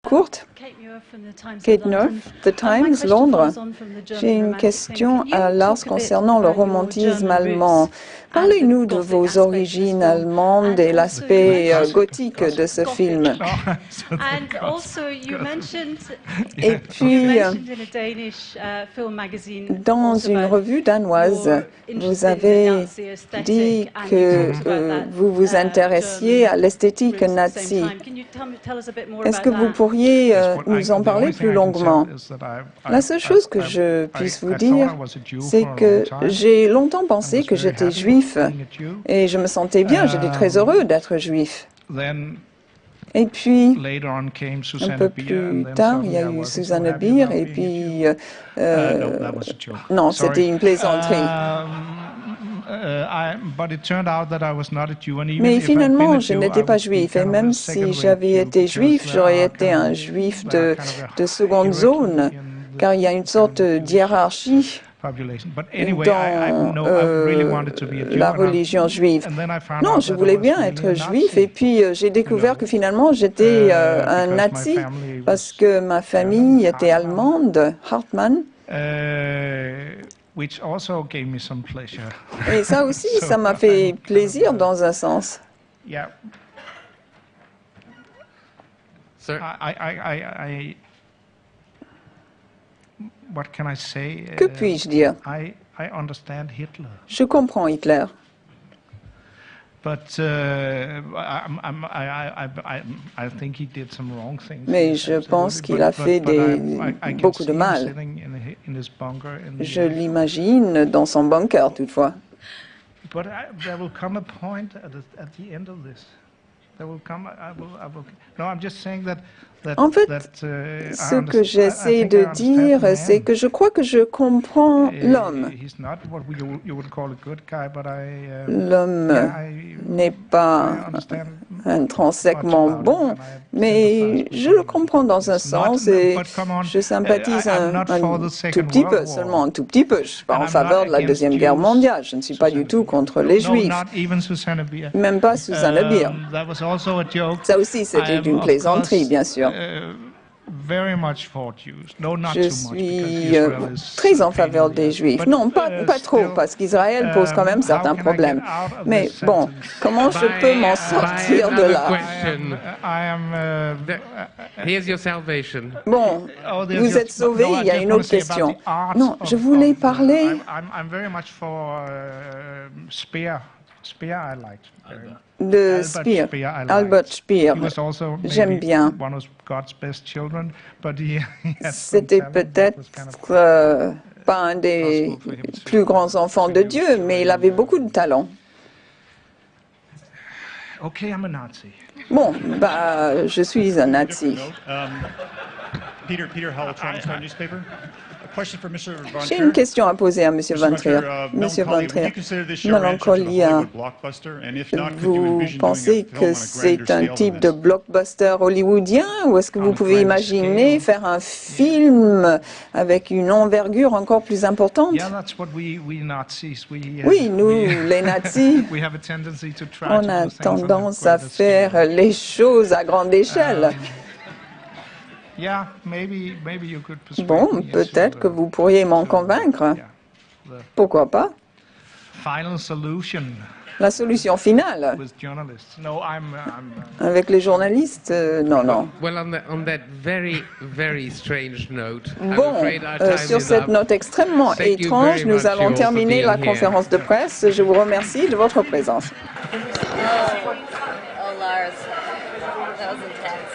courte. Kate North, The Times, Londres. J'ai une question à Lars concernant le romantisme allemand. Parlez-nous de vos origines allemandes et l'aspect gothique de ce film. Et puis, dans une revue danoise, vous avez dit que vous vous intéressiez à l'esthétique nazie. Est-ce que vous pourriez nous en parler plus longuement? La seule chose que je puisse vous dire, c'est que j'ai longtemps pensé que j'étais juif et je me sentais bien, j'étais très heureux d'être juif. Et puis, un peu plus tard, il y a eu Susanne Bier et puis... non, c'était une plaisanterie. Mais finalement, je n'étais pas juif. Et même si j'avais été juif, j'aurais été un juif de seconde zone, car il y a une sorte d'hiérarchie dans la religion juive. Non, je voulais bien être juif et puis j'ai découvert que finalement j'étais un nazi parce que ma famille était allemande, Hartmann. Et ça aussi, ça m'a fait plaisir dans un sens. Que puis-je dire? Je comprends Hitler. Mais je pense qu'il a fait beaucoup de mal. Je l'imagine dans son bunker, toutefois. En fait, ce que j'essaie de dire, c'est que je crois que je comprends l'homme. L'homme n'est pas intrinsèquement bon, mais je le comprends dans un sens et je sympathise un tout petit peu, seulement un tout petit peu. Je ne suis pas en faveur de la Deuxième Guerre mondiale. Je ne suis pas du tout contre les Juifs. Même pas Susanne Bier. Ça aussi, c'était une plaisanterie, bien sûr. Je suis très en faveur des Juifs. Non, pas trop, parce qu'Israël pose quand même certains problèmes. Mais bon, comment je peux m'en sortir de là? Bon, vous êtes sauvés, il y a une autre question. Non, je voulais parler... de Speer, Albert Speer. J'aime bien. C'était peut-être pas un des plus grands enfants de Dieu, mais il avait beaucoup de talent. Bon, bah, je suis un nazi. J'ai une question à poser à M. Van Trier. Monsieur Van Trier, Mélancolia, vous pensez que c'est un type de blockbuster hollywoodien ou est-ce que vous pouvez imaginer faire un film avec une envergure encore plus importante? Oui, nous, les nazis, on a tendance à faire les choses à grande échelle. Bon, peut-être que vous pourriez m'en convaincre. Pourquoi pas? La solution finale. Avec les journalistes, non. Bon, sur cette note extrêmement étrange, nous allons terminer la conférence de presse. Je vous remercie de votre présence. Oh, Lars, that was intense.